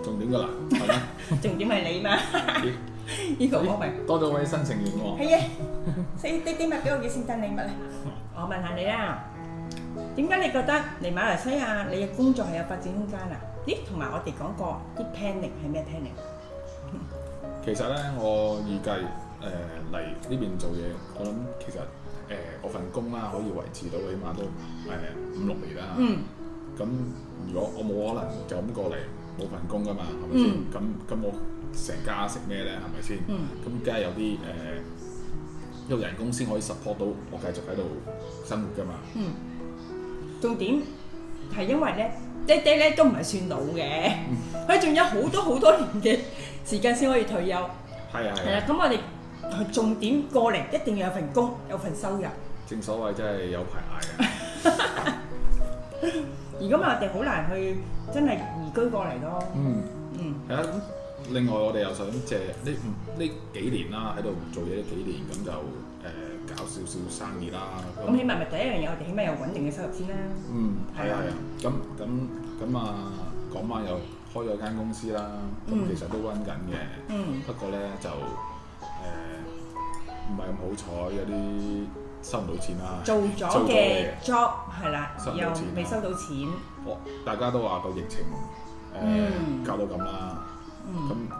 重點㗎啦，係咩？重點係你嘛？呢個我明。多咗位新成員喎。係啊，啲咪俾我嘅聖誕禮物啊！我問下你啦，點解你覺得嚟馬來西亞你嘅工作係有發展空間啊？咦，同埋我哋講過啲 planning 係咩 planning？其實咧，我預計嚟呢邊做嘢，我諗其實我份工啦可以維持到起碼都5-6年啦。咁如果我冇可能就咁過嚟冇份工㗎嘛，係咪先？咁我成家食咩咧？係咪先？咁梗係有啲有人工先可以 support 到我繼續喺度生活㗎嘛。重點係因為咧，爹爹咧都唔係算老嘅，佢仲有好多年嘅時間先可以退休。係啊。係啦，咁我哋重點過嚟一定要有份工，有份收入。正所謂真係有排捱啊！而家我哋好難去真係移居過嚟咯。係啊。咁另外我哋又想借呢幾年啦，喺度做嘢呢幾年，咁就搞少少生意啦。咁起碼咪第一樣嘢，我哋起碼有穩定嘅收入先啦。係啊。咁啊，嗰晚又開咗間公司啦。咁其實都溫緊嘅。不過咧就唔係咁好彩，有啲收唔到錢啦。做咗嘅 job 係啦，又未收到錢。大家都話個疫情搞到咁啦。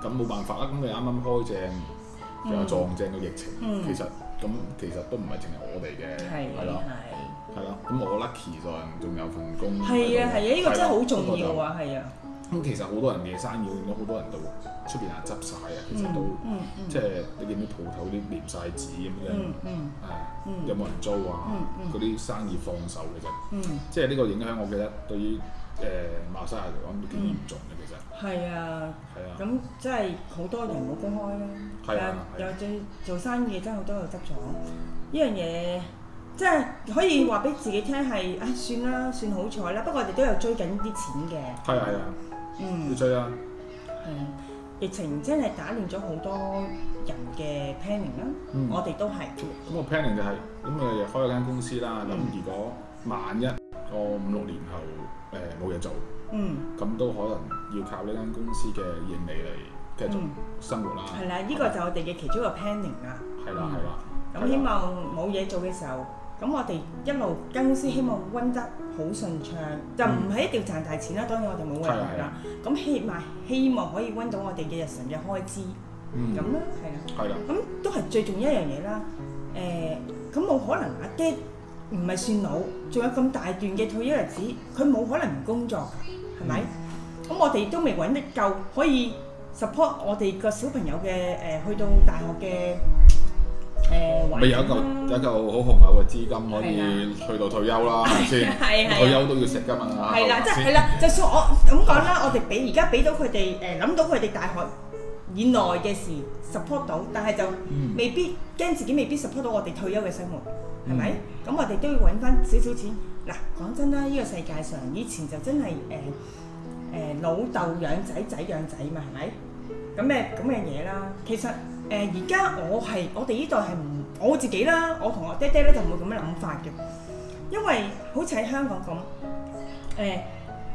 咁冇辦法啦。咁你啱啱開正又撞正個疫情，其實都唔係淨係我哋嘅，係咯。咁我 lucky 上仲有份工。係啊，呢個真係好重要啊，係啊。咁其實好多人嘅生意，見到好多人都出邊係執晒啊，其實都即係你見啲鋪頭啲黏晒紙咁樣，有冇人租啊？嗰啲生意放手其實，即係呢個影響，我記得對於馬來西亞嚟講都幾嚴重嘅其實。係啊。咁真係好多人冇工開啦。又做生意真係好多又執咗。呢樣嘢即係可以話俾自己聽係，算啦，算好彩啦。不過我哋都有追緊啲錢嘅。係啊。要追啊！疫情真係打亂咗好多人嘅 planning 啦。我哋都係。咁個 planning 就係咁誒開咗間公司啦。咁如果萬一我5-6年後冇嘢做，咁都可能要靠呢間公司嘅盈利嚟繼續生活啦。係啦，呢個就我哋嘅其中一個 planning 啦。係啦。咁希望冇嘢做嘅時候，咁我哋一路間公司希望溫得好順暢，就唔係一定要賺大錢啦。當然我哋冇人啦。咁希望可以溫到我哋嘅日常嘅開支，咁啦，係啦。咁都係最重要一樣嘢啦。咁冇可能阿爹唔係算老，仲有咁大段嘅退休日子，佢冇可能唔工作㗎，係咪？咁我哋都未揾得夠，可以 support 我哋個小朋友嘅去到大學嘅。咪有一嚿好雄厚嘅資金可以去到退休啦，係咪先？退休都要食㗎嘛。係啦，即係啦，就算我咁講啦，我哋而家俾到佢哋諗到佢哋大學以內嘅事 support 到，但係就未必驚自己未必 support 到我哋退休嘅生活，係咪？咁我哋都要揾翻少少錢。嗱，講真啦，呢個世界上以前就真係老豆養仔，仔養仔嘛，係咪？咁嘅嘢啦，其實。而家我哋呢代係唔我自己啦，我同我爹爹咧就唔會咁樣諗法嘅，因為好似喺香港咁，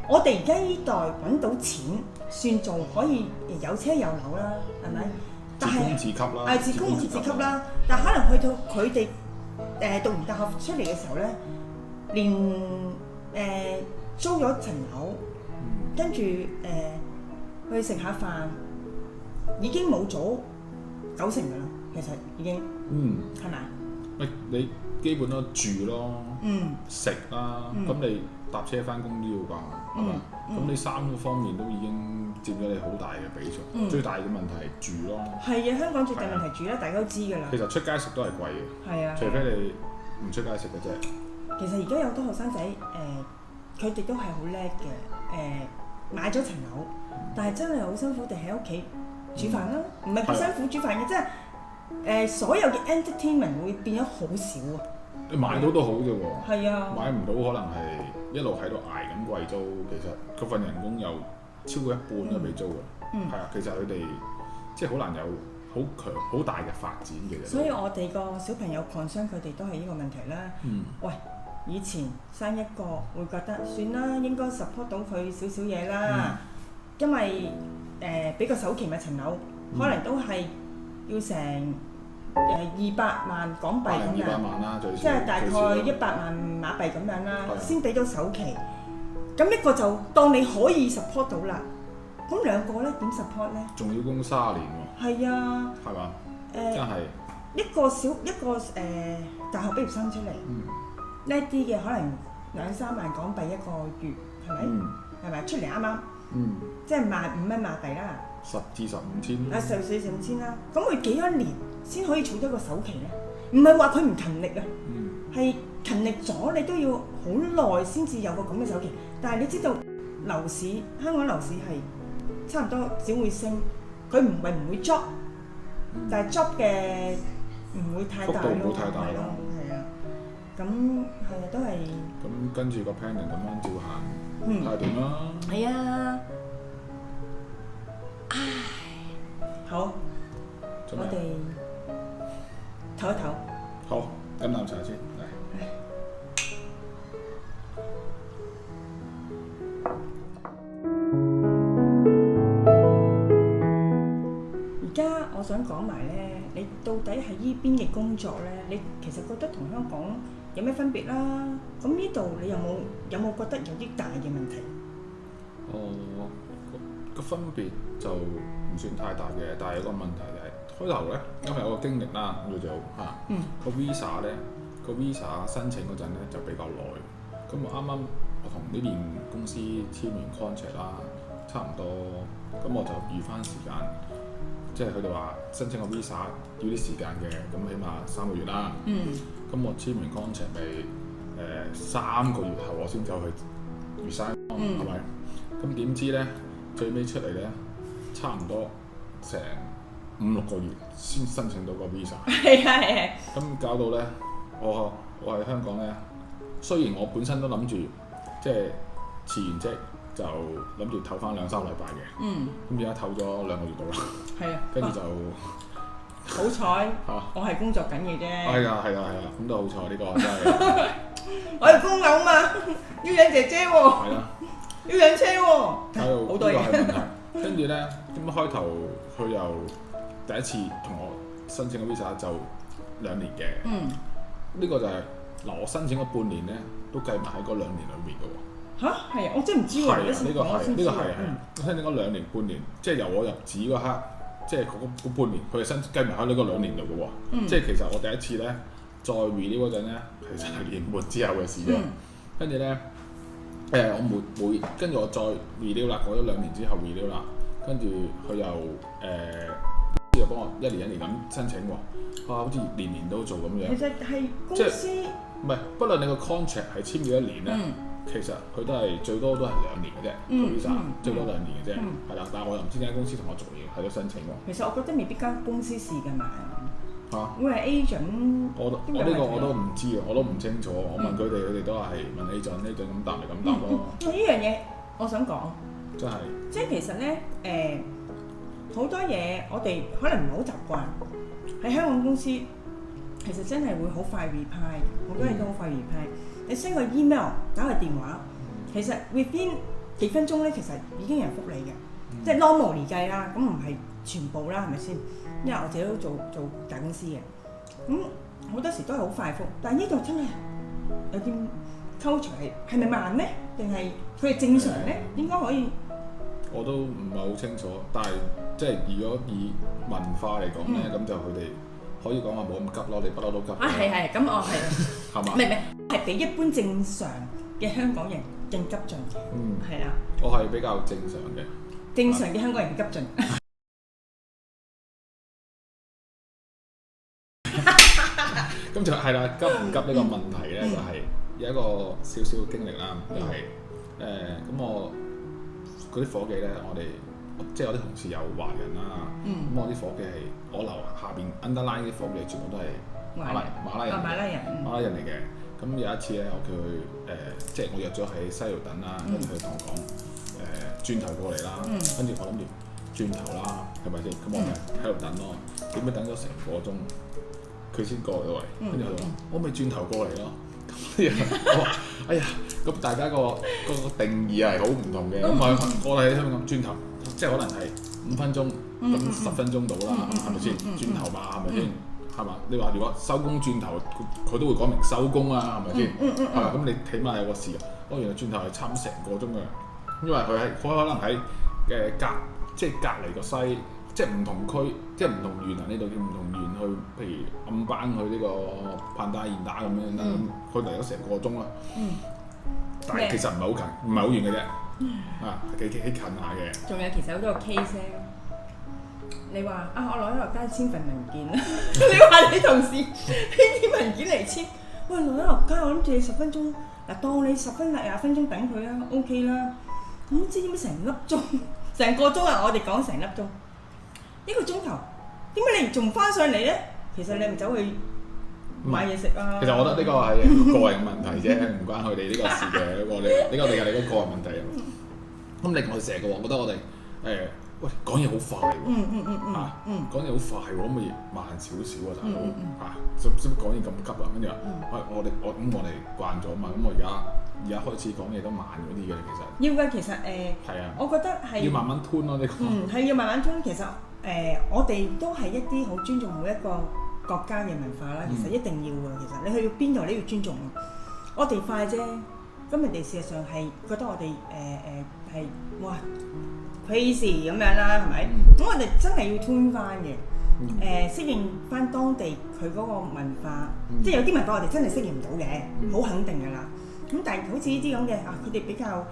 我哋而家呢代揾到錢算做可以有車有樓啦，係咪？但係自供自給啦，自供自給啦，但係可能去到佢哋讀完大學出嚟嘅時候咧，連租咗層樓，跟住去食下飯，已經冇咗90%㗎啦，其實已經，係咪？喂，你基本都住咯，食啦，咁你搭車翻工都要㗎，係嘛？咁你3個方面都已經佔咗你好大嘅比重，最大嘅問題係住咯。係啊，香港最大問題住啦，大家都知㗎啦。其實出街食都係貴嘅，係啊，除非你唔出街食嘅啫。其實而家有好多學生仔，佢哋都係好叻嘅，買咗層樓，但係真係好辛苦地喺屋企煮飯啦，唔係幾辛苦煮飯嘅，即係所有嘅 entertainment 會變咗好少啊！你買到都好啫喎，係啊，買唔到可能係一路喺度捱緊貴租，其實佢份人工又超過一半都俾租㗎，係啊，其實佢哋即係好難有好大嘅發展嘅。所以我哋個小朋友 concern 佢哋都係呢個問題啦。喂，以前生一個會覺得算啦，應該 support 到佢少少嘢啦。因為俾個首期買層樓，可能都係要成200萬港幣咁樣， 200萬啦，最少即係大概100萬馬幣咁樣啦，先俾到首期。咁一個就當你可以 support 到啦，咁兩個咧點 support 咧？仲要供30年喎。係啊，係嘛？真係一個大學畢業生出嚟，叻啲嘅可能2-3萬港幣一個月，係咪？係咪出嚟啱啱？即係15000蚊馬幣啦。10至15千。14-15千啦。咁佢幾多年先可以儲到個首期咧？唔係話佢唔勤力啊，係勤力咗你都要好耐先至有個咁嘅首期。但係你知道樓市，香港樓市係差唔多只會升，佢唔會 drop，但係 drop 嘅唔會太大咯，幅度唔會太大咯，係啊，咁係啊，都係。咁跟住個 planning 咁樣照行，睇下點啦。係啊，唉，好，我哋唞一唞。好，飲啖茶先，嚟。而家我想講埋咧，你到底喺依邊嘅工作咧，你其實覺得同香港有咩分別啦？咁呢度你有冇覺得有啲大嘅問題？個分別就唔算太大嘅，但係有個問題就係開頭咧，因為有個經歷啦，叫做個 visa 咧，個 visa 申請嗰陣咧就比較耐。咁我啱啱我同呢邊公司簽完 contract 啦，差唔多，咁我就預翻時間，即係佢哋話申請個 visa 要啲時間嘅，咁起碼3個月啦。咁我簽完 contract 咪3個月後我先走去 resign，係咪？咁點知咧最尾出嚟咧，差唔多成5-6個月先申請到個 visa。係啊係啊。咁搞到咧，我喺香港咧，雖然我本身都諗住即係辭完職就諗住唞翻2-3個禮拜嘅。咁而家唞咗2個月到啦。係啊。跟住就好彩，我係工作緊嘅啫。係啊，咁都好彩呢個真係。我係供樓嘛，要養姐姐喎。係啊。要養車喎，好多嘢。跟住咧，咁開頭佢又第一次同我申請個 visa 就2年嘅。呢個就係我申請咗半年咧，都計埋喺嗰2年裏面嘅喎。嚇，係啊，我真係唔知喎。係啊，呢個係我申請咗2年半年，即係由我入紙嗰刻，即係嗰半年，佢係計埋喺呢個2年度嘅喎。即係其實我第一次咧再 renew 嗰陣咧，其實係年半之後嘅事啫。跟住咧。我跟住我再 renew 啦，過咗2年之後 renew 啦，跟住佢又幫我1年咁申請喎，好似年年都做咁樣。其實係公司唔係，不論你個 contract 係簽咗1年咧，其實佢都係最多都係2年嘅啫，個 visa 最多2年嘅啫，係啦。但係我又唔知點解公司同我逐年喺度申請喎。其實我覺得未必間公司事㗎嘛。會係 agent，我呢個我都唔知啊，我都唔清楚。我問佢哋都係問 agent 咁答咪咁答咯。呢樣嘢我想講，真係即係其實咧好多嘢我哋可能唔係好習慣喺香港公司，其實真係會好快 reply， 好多人都好快 reply。你 send 個 email 打個電話，其實 within 幾分鐘咧，其實已經有人覆你嘅，即係 normal 嚟計啦，咁唔係全部啦，係咪先？因為我自己都做大公司嘅，咁好多時都係好快覆，但係呢度真係有啲 culture 係咪慢咧？定係佢係正常咧？應該可以。我都唔係好清楚，但係即係如果以文化嚟講咧，咁就佢哋可以講話冇咁急咯，你不嬲都急。係，咁我係。係嘛？唔係比一般正常嘅香港人更急進嘅。係啦。我係比較正常嘅。正常嘅香港人急進。咁就係啦，急唔急呢個問題咧，就係有一個少少嘅經歷啦，就係咁我嗰啲伙計咧，即係我啲同事有華人啦，咁我啲伙計係我樓下邊 underline 啲伙計全部都係馬拉人嚟嘅。咁有一次咧，我叫佢即係我約咗喺西路等啦，跟住佢同我講轉頭過嚟啦，跟住我諗住轉頭啦，係咪先？咁我咪喺度等咯，點解等咗成個鐘？佢先過嚟，跟住佢話：我咪轉頭過嚟咯。我話：哎呀，咁大家個定義係好唔同嘅。咁我哋喺香港轉頭，即係可能係5分鐘，咁10分鐘到啦，係咪先？轉頭嘛，係咪先？係嘛？你話如果收工轉頭，佢都會講明收工啊，係咪先？係嘛？咁你起碼有個時間。原來轉頭係差成個鐘㗎，因為佢可能喺即係隔離個西，即係唔同區，即係唔同縣啊，呢度叫唔同縣去，譬如暗班去呢個攀打現打咁樣啦，佢嚟咗成個鐘啦。但係其實唔係好近，唔係好遠嘅啫。幾近下嘅。仲有其實好多個 case 咧，你話我落街簽份文件啦，你話你同事編啲文件嚟簽，喂落街我諗住你10分鐘，嗱當你10分20分鐘等佢啦 ，OK 啦。咁知唔知成粒鐘？成個鐘啊！我哋講成粒鐘，1個鐘頭，點解你仲翻上嚟咧？其實你咪走去買嘢食啊！其實我覺得呢個係個人問題啫，唔關佢哋呢個事嘅。呢個係你個個人問題啊。咁另外成日嘅話，覺得我哋喂講嘢好快喎，講嘢好快喎，可唔可以慢少少啊，大佬使唔使講嘢咁急啊？跟住話我哋慣咗嘛，咁我而家開始講嘢都慢嗰啲嘅，其實要嘅，其實係啊，我覺得係要慢慢吞咯呢個。係要慢慢吞。其實我哋都係一啲好尊重每一個國家嘅文化啦。其實一定要嘅。其實你去到邊度你要尊重。我哋快啫，咁人哋事實上係覺得我哋係哇 crazy 咁樣啦，係咪？咁我哋真係要吞翻嘅，適應翻當地佢嗰個文化。即係有啲文化我哋真係適應唔到嘅，好肯定㗎啦。咁但係好似呢啲咁嘅佢哋比較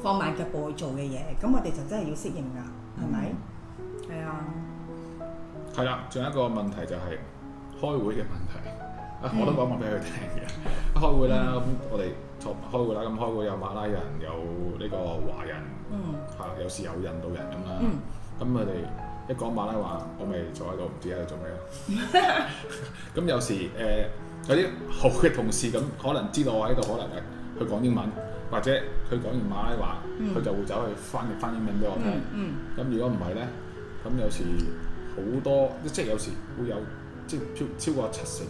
放慢腳步去做嘅嘢，咁我哋就真係要適應㗎，係咪？係啊。係啦，仲有一個問題就係開會嘅問題。我都講埋俾佢聽嘅。開會啦，咁我哋開會啦，咁開會有馬拉人，有呢個華人，有時有印度人咁啦。咁佢哋一講馬拉話，我咪坐喺度唔知喺度做咩咯。咁有時有啲好嘅同事咁，可能知道我喺度，可能佢講英文，或者佢講完馬拉話，佢就會走去翻譯翻英文俾我聽。咁如果唔係咧，咁有時好多即係有時會有即係超過70%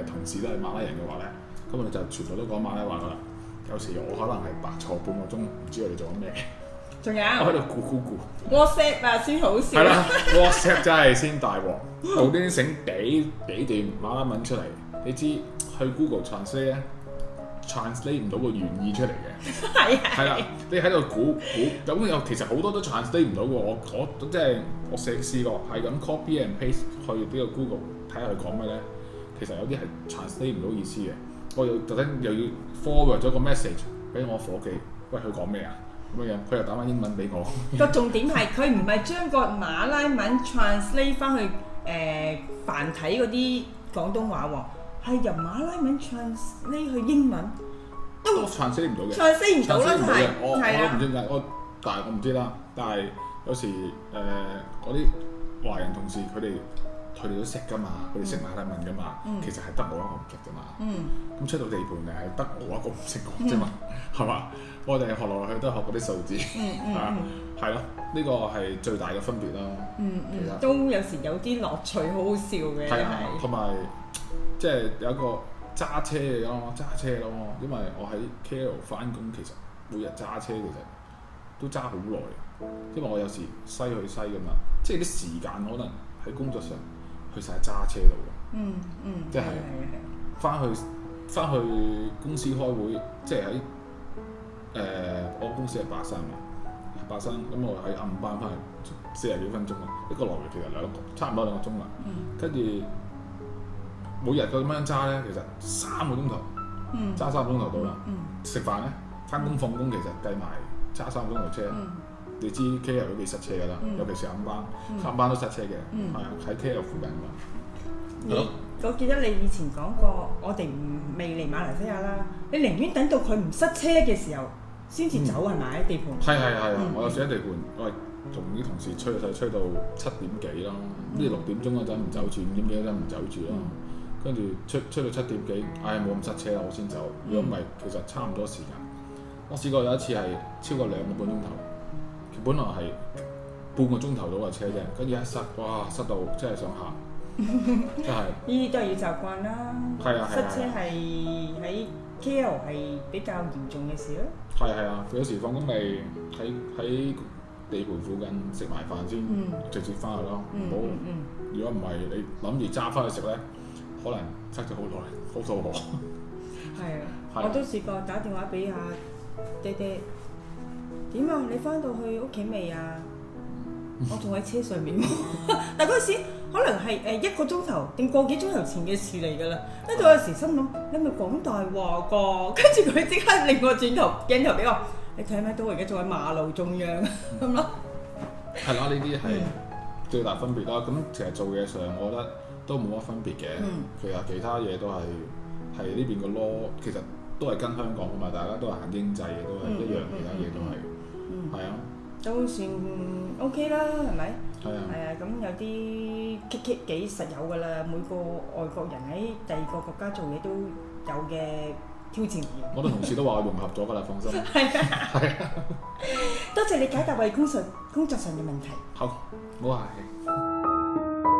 同事都係馬拉人嘅話咧，咁我哋就全部都講馬拉話㗎啦。有時我可能係白坐半個鐘，唔知佢哋做緊咩。仲有我喺度估。WhatsApp 啊，先好笑。係啦，WhatsApp 真係先大鑊，無端整幾段馬拉文出嚟。你知去 Google Translate 咧 ，translate 唔到個原意出嚟嘅。係啦，你喺度估，咁又其實好多都 translate 唔到嘅。我即係我試過係咁 copy and paste 去呢個 Google 睇下佢講咩咧。其實有啲係 translate 唔到意思嘅。我又特登又要 forward 咗個 message 俾我夥計，喂佢講咩啊？咁樣佢又打翻英文俾我。個重點係佢唔係將個馬拉文 translate 翻去繁體嗰啲廣東話喎，係由馬拉文 translate 去英文都 translate 唔到嘅。translate 唔到啦，係我都唔知點解，但係我唔知啦。但係有時嗰啲華人同事佢哋都識㗎嘛，佢哋識馬拉文㗎嘛，其實係得我一個唔識啫嘛。咁出到地盤誒係得我一個唔識講啫嘛，係嘛？我哋學落去都係學嗰啲數字，係咯，呢個係最大嘅分別咯。其實都有時有啲樂趣，好好笑嘅。係啊，同埋即係有一個揸車嘅咯，因為我喺 KL 翻工，其實每日揸車其實都揸好耐，因為我有時西去西㗎嘛，即係啲時間可能喺工作上去晒揸車度嘅。即係翻去公司開會，即係喺我公司係白山嘅，咁我喺暗班翻去40幾分鐘啊，一個來回其實差唔多2個鐘啦。跟住每日佢咁樣揸咧，其實3個鐘頭，揸3個鐘頭到啦。食飯咧，翻工放工其實計埋揸3個鐘頭車。你知 KL 都幾塞車㗎啦，尤其是暗班都塞車嘅，係啊，喺 KL 附近㗎。我記得你以前講過，我哋未嚟馬來西亞啦，你寧願等到佢唔塞車嘅時候先至走係咪？地盤係，我有時喺地盤，我係同啲同事吹到7點幾咯，跟住6點鐘嗰陣唔走住，5點幾嗰陣唔走住咯，跟住吹到7點幾，冇咁塞車啦，我先走。如果唔係，其實差唔多時間。我試過有一次係超過2個半鐘頭，本來係半個鐘頭到嘅車啫，跟住一塞，哇，塞到真係想喊。真係，呢啲都係要習慣啦。係啊，塞車係喺 KL 係比較嚴重嘅事咯。係啊，佢有時放工咪喺地盤附近食埋飯先，直接翻去咯。如果唔係你諗住揸翻去食咧，可能塞咗好耐，好肚餓。係啊，我都試過打電話俾阿爹爹，點啊？你翻到去屋企未啊？我仲喺車上面喎，但嗰陣時可能係1個鐘頭定個幾鐘頭前嘅事嚟㗎啦。跟住我有時心諗，你咪講大話㗎？跟住佢即刻令我轉頭鏡頭俾我，你睇唔睇到我而家仲喺馬路中央咁咯？係啦，呢啲係最大分別啦。咁其實做嘢上，我覺得都冇乜分別嘅。其實其他嘢都係呢邊個 law，其實都係跟香港㗎嘛，大家都係行英制嘅，都係一樣，其他嘢都係。係啊。都算 OK 啦，係咪？係啊。係啊，咁有啲棘幾實有㗎啦。每個外國人喺第二個國家做嘢都有嘅挑戰。我啲同事都話我融合咗㗎啦，放心。係啊。係啊。多謝你解答我哋工作上嘅問題。好，冇客氣。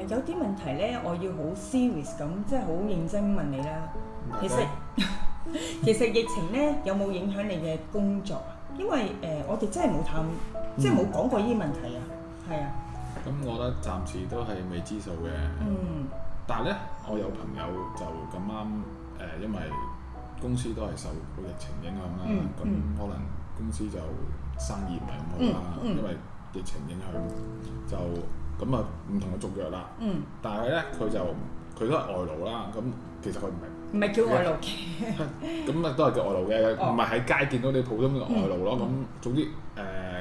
有啲問題咧，我要好 serious 咁，即係好認真問你啦。其實疫情咧有冇影響你嘅工作啊？因為我哋真係冇即係冇講過呢啲問題啊。係啊。咁我覺得暫時都係未知數嘅。但係咧，我有朋友就咁啱因為公司都係受個疫情影響啦，咁可能公司就生意唔係咁好啦，因為疫情影響就咁啊唔同佢續約啦。但係咧佢都係外勞啦，咁其實佢唔係叫外勞嘅，咁啊都係叫外勞嘅，唔係喺街見到你普通嘅外勞咯。咁總之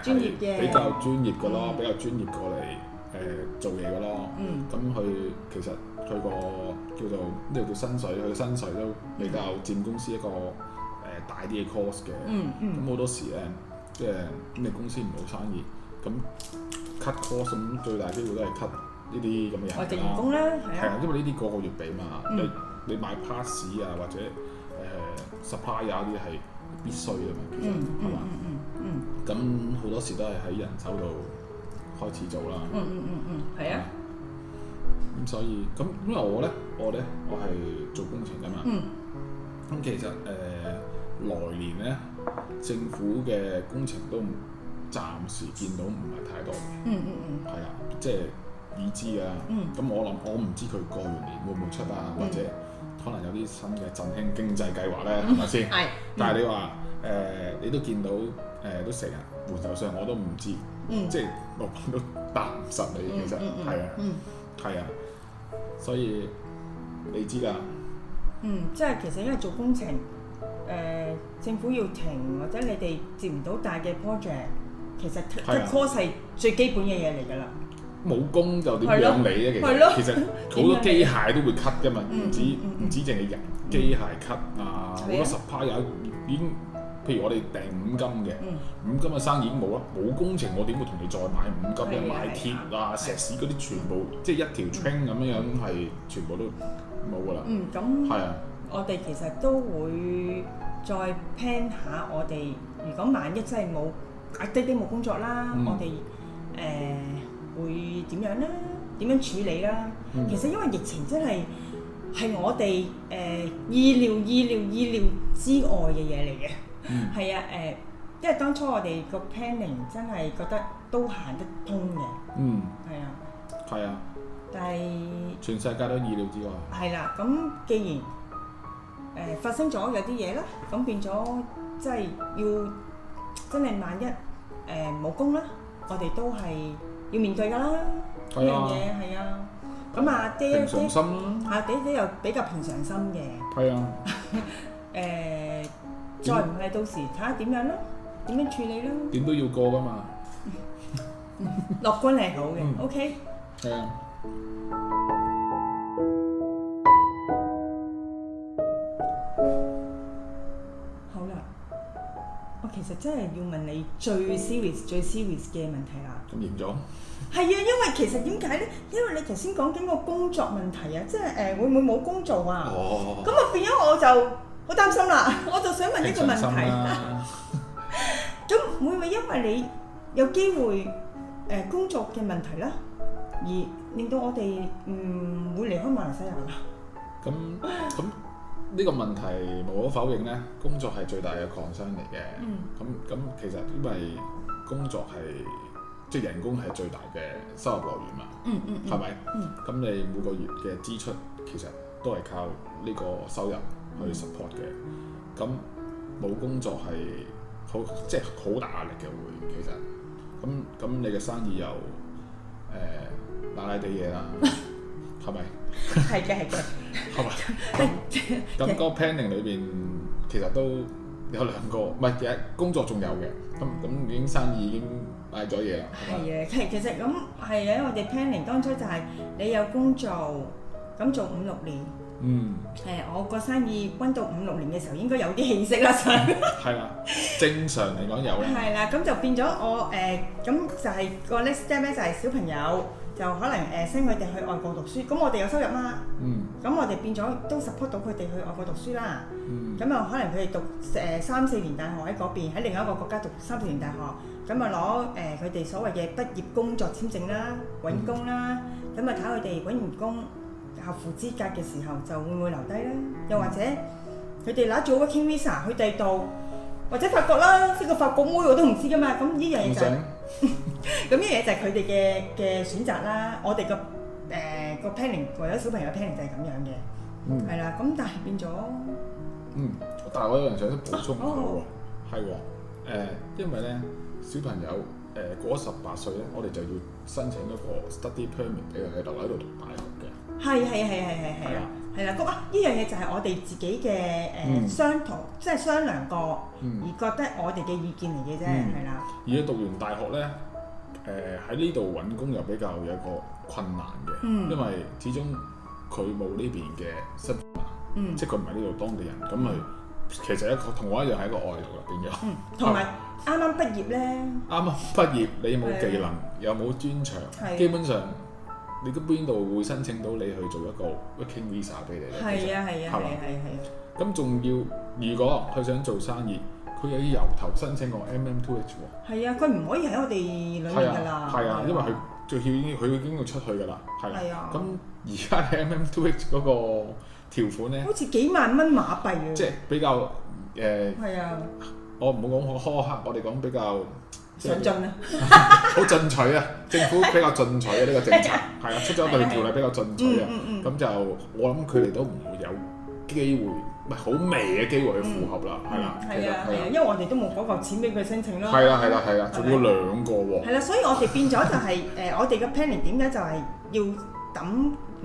專業嘅比較專業嘅咯，比較專業過嚟做嘢嘅咯。咁佢其實佢個叫做呢度叫薪水，佢薪水都比較佔公司一個大啲嘅 cost 嘅。咁好多時咧，即係咁你公司唔好生意，咁 cut cost 咁最大機會都係 cut 呢啲咁嘅人啦。我員工啦，係啊，因為呢啲個個月俾嘛。你買 pass 啊或者supply 啊啲係必須嘅嘛，其實係嘛？咁好多時都係喺人手度開始做啦。係啊。咁所以咁因為我係做工程㗎嘛。咁其實來年咧，政府嘅工程都暫時見到唔係太多。係啊，即係已知㗎。咁我唔知佢過完年會唔會出啊，或者可能有啲新嘅振興經濟計劃咧，係咪先？係。但係你話你都見到都成日換首相，我都唔知，即係老闆都答唔實你，其實係啊，係啊，所以你知㗎。即係其實因為做工程，政府要停或者你哋接唔到大嘅 project，其實 cut cost 係最基本嘅嘢嚟㗎啦。冇工就點養你咧？其實好多機械都會 cut 㗎嘛，唔止淨係人，機械 cut 啊，好多 supplier已經，譬如我哋訂五金嘅，五金嘅生意已經冇啦，冇工程我點會同你再買五金咧？買鐵啊、石屎嗰啲全部，即係一條 train 咁樣係全部都冇㗎啦。咁係啊，我哋其實都會再 plan 下我哋，如果萬一真係冇啲冇工作啦，我哋會點樣咧？點樣處理啦？其實因為疫情真係我哋意料之外嘅嘢嚟嘅。係啊，因為當初我哋個 planning 真係覺得都行得通嘅。係啊。係啊。但係全世界都意料之外。係啦，咁既然發生咗有啲嘢啦，咁變咗即係要真係萬一冇工啦，我哋都係要面對㗎啦，呢樣嘢係啊。咁阿爹平常心啦。阿爹又比較平常心嘅。係啊。再唔係到時睇下點樣咯，點樣處理咯。點都要過㗎嘛。樂觀係好嘅，OK。係啊。好啦，我其實真係要問你最 serious 嘅問題啦。咁嚴重？係啊，因為其實點解咧？因為你頭先講緊個工作問題啊，即係會唔會冇工做啊？咁啊變咗我就好擔心啦，我就想問呢個問題。咁會唔會因為你有機會工作嘅問題啦，而令到我哋唔會離開馬來西亞啦。咁呢個問題無可否認咧，工作係最大嘅創傷嚟嘅。咁其實因為工作係即係人工係最大嘅收入來源嘛。係咪？咁你每個月嘅支出其實都係靠呢個收入去 support 嘅。咁冇工作係即係好大壓力嘅會其實。咁你嘅生意又賴地嘢啦，係咪？係嘅。係咪？咁個 planning 裏邊其實都有兩個，唔係其實工作仲有嘅。咁已經生意已經嗌咗嘢啦。係嘅，其實咁係嘅，我哋 planning 當初就係你有工做，咁做5-6年。我個生意溫到5-6年嘅時候應該有啲氣息啦，係啦，正常嚟講有啦。係啦，咁就變咗我咁就係個 next step 咧，就係小朋友就可能send 佢哋去外國讀書，咁我哋有收入嘛。咁我哋變咗都 support 到佢哋去外國讀書啦。咁又可能佢哋讀3-4年大學喺嗰邊，喺另一個國家讀3-4年大學，咁啊攞佢哋所謂嘅畢業工作簽證啦，揾工啦，咁啊睇佢哋揾完工合乎資格嘅時候就會唔會留低咧？又或者佢哋攞咗 working visa 去第度，或者法國啦，呢個法國妹我都唔知噶嘛。咁呢樣嘢就咁呢樣嘢就係佢哋嘅選擇啦。我哋個 planning 為咗小朋友 planning 就係咁樣嘅，係啦。咁但係變咗，但係我有樣想補充下喎，係喎，因為咧小朋友過咗18歲咧，我哋就要申請一個 study permit 俾佢留喺度讀大學嘅。係啦，咁呢樣嘢就係我哋自己嘅商討，即係商量過，而覺得我哋嘅意見嚟嘅啫，係啦。而家讀完大學咧，喺呢度揾工又比較有一個困難嘅，因為始終佢冇呢邊嘅身份嘛，即係佢唔係呢度當地人，咁佢其實同我一樣係一個外勞啦，變咗。同埋啱啱畢業咧，你冇技能又冇專長，基本上。你都邊度會申請到你去做一個 working visa 俾你咧？係啊。咁仲要，如果佢想做生意，佢又要由頭申請個 MM2H 喎。係啊，佢唔可以喺我哋裏面㗎啦。係啊，因為佢已經要出去㗎啦。係啊。咁而家嘅 MM2H 嗰個條款咧，好似幾萬蚊馬幣啊！即係比較係啊。我唔好講好苛刻，我哋講比較。上進啊！好進取啊！政府比較進取啊！呢個政策係啊，出咗對條例比較進取啊。咁就我諗佢哋都唔會有機會，唔係好微嘅機會去符合啦，係啦。係啊，因為我哋都冇嗰嚿錢俾佢申請咯。係啦，仲要2個喎。係啦，所以我哋變咗就係我哋嘅 planning 點解就係要唔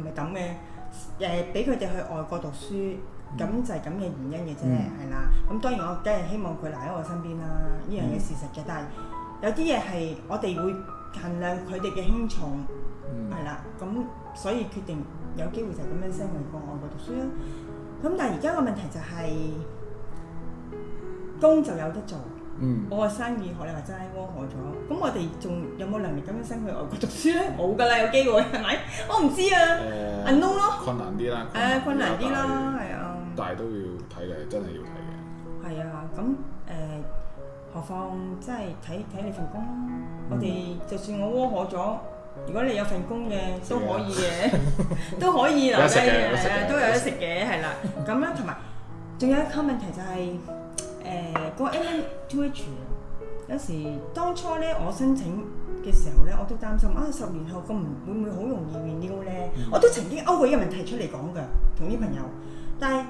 係抌嘅俾佢哋去外國讀書，咁就係咁嘅原因嘅啫，係啦。咁當然我梗係希望佢留喺我身邊啦，呢樣嘢事實嘅，但係。有啲嘢係我哋會衡量佢哋嘅輕重，係啦，咁所以決定有機會就咁樣 send 佢過外國讀書啦。咁但係而家個問題就係工就有得做，我個生意學你話齋窩火咗，咁我哋仲有冇能力咁樣 send 去外國讀書咧？冇㗎啦，有機會係咪？我唔知啊，unknown 咯，困難啲啦，困難啲啦，係啊，但係都要睇嘅，真係要睇嘅。係啊，咁何況即係睇你份工啦。我哋就算我窩火咗，如果你有份工嘅都可以嘅，都可以留低嘅，係啊，都有得食嘅，係啦。咁樣同埋仲有一個問題就係個 MM2H 有時當初咧我申請嘅時候咧，我都擔心10年後咁會唔會好容易 renew 咧？我都曾經勾過呢個問題出嚟講㗎，同啲朋友，但係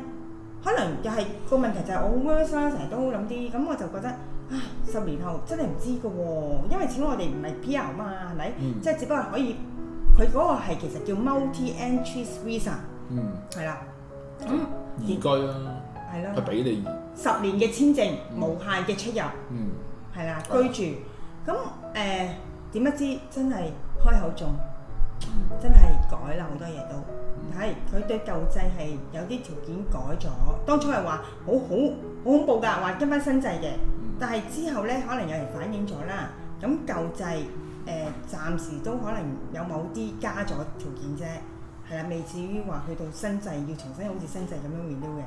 可能又係個問題就係我好 worse 啦，成日都諗啲，咁我就覺得。10年後真係唔知㗎喎，因為始終我哋唔係 PR 嘛，係咪？即係只不過可以，佢嗰個係其實叫 multi-entry visa，係啦。咁移居啦，係咯，佢俾你10年嘅簽證，無限嘅出入，係啦，居住。咁點不知真係開口中，真係改啦好多嘢都。係佢對舊制係有啲條件改咗，當初係話好恐怖㗎，話跟翻新制嘅。但係之後咧，可能有人反映咗啦。咁舊制暫時都可能有某啲加咗條件啫，係啦，未至於話去到新制要重新好似新制咁樣 renew 嘅。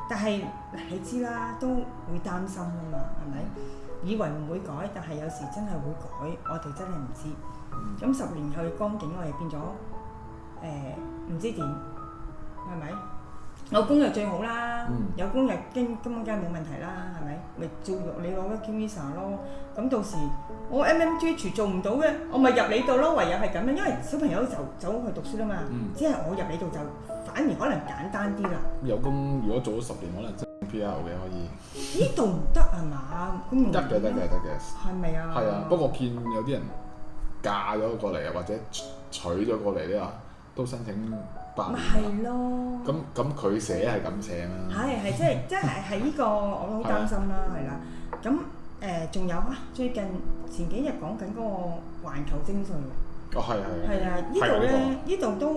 但係你知啦，都會擔心㗎嘛，係咪？以為唔會改，但係有時真係會改，我哋真係唔知。咁10年後嘅光景，我哋變咗唔知點，係咪？有工就最好啦，有工就根本梗係冇問題啦，係咪？咪照用你攞咗 visa 咯。咁到時我 MMGH 做唔到嘅，我咪入你度咯。唯有係咁樣，因為小朋友就走去讀書啦嘛。只係我入你度就反而可能簡單啲啦。有工如果做咗10年，可能真係 PR 嘅可以。呢度唔得係嘛？得嘅。係咪啊？係啊，不過見有啲人嫁咗過嚟啊，或者娶咗過嚟咧都申請8年。咪係咯。咁佢寫係咁寫啦。係即係呢個我都好擔心啦，係啦。咁仲有最近前幾日講緊嗰個環球徵稅嘅。係啊，呢度都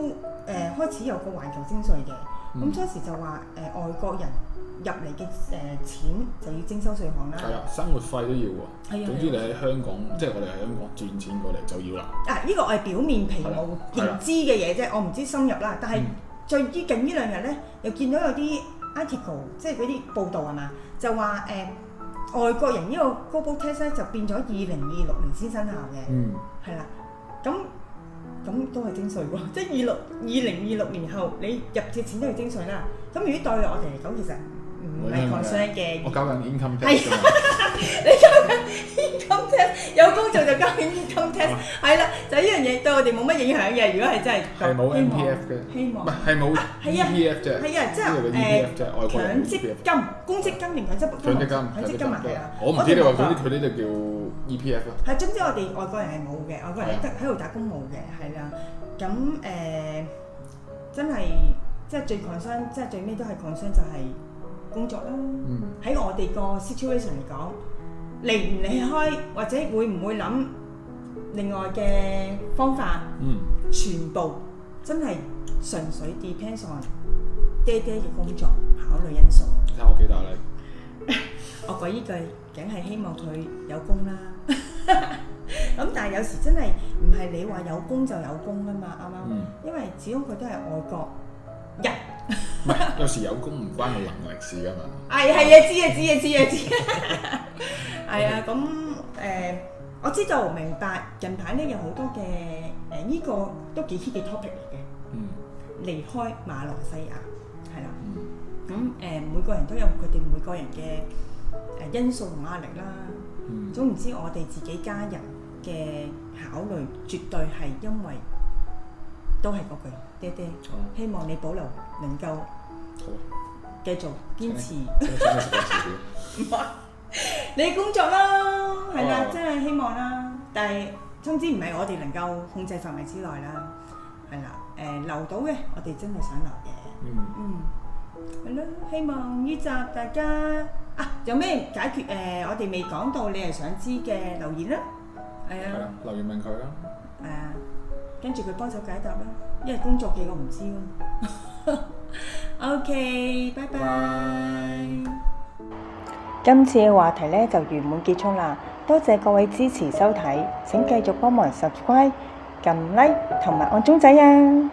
開始有個環球徵稅嘅。咁初時就話外國人入嚟嘅錢就要徵收稅項啦。係啊，生活費都要喎。總之你喺香港，即係我哋喺香港轉錢過嚟就要啦。呢個我係表面皮毛認知嘅嘢啫，我唔知深入啦。但係最近呢2日咧，又見到有啲 article， 即係嗰啲報道係嘛，就話外國人呢個 global tax 咧就變咗2026年先生效嘅。係啦，咁都係徵稅喎，即係2026年後你入嘅錢都要徵稅啦。咁如果對我哋嚟講，其實唔係 concern 嘅。我交緊 income tax 㗎嘛。你交緊 income tax， 有工做就交緊 income tax， 係啦，就呢樣嘢對我哋冇乜影響嘅。如果係真係係冇 MPF 嘅，希望唔係冇 EPF 啫。係啊，即係強積金、公積金定強積金啊，係啊。我唔知你話佢呢度叫 EPF 咯。係，總之我哋外國人係冇嘅，外國人喺度打工冇嘅，係啦。咁真係即係最 concern， 即係最尾都係 concern 就係工作啦。喺我哋個 situation 嚟講，離唔離開或者會唔會諗另外嘅方法？全部真係純粹 depends on 爹嘅工作考慮因素。你睇我幾大力？我講依句，梗係希望佢有工啦。咁但係有時真係唔係你話有工就有工㗎嘛，啱唔啱？因為始終佢都係外國人。唔係，有時有工唔關個能力事㗎嘛。係啊，知。係啊，咁我知道明白。近排咧有好多嘅呢個都幾 hit 嘅 topic 嚟嘅。離開馬來西亞係啦。咁每個人都有佢哋每個人嘅因素同壓力啦。總唔知我哋自己家人嘅考慮，絕對係因為都係嗰句爹，希望你保留能夠繼續堅持。唔係你工作啦，係啦，真係希望啦。但係總之唔係我哋能夠控制範圍之內啦，係啦。留到嘅，我哋真係想留嘅。係咯，希望呢集大家有咩解決我哋未講到，你係想知嘅留言啦。係啊，留言問佢啦。跟住佢幫手解答啦，因為工作嘅我唔知喎。OK，拜拜。今次嘅話題呢就圓滿結束啦，多謝各位支持收睇，請繼續幫忙 subscribe、撳 like 同埋按鐘仔啊！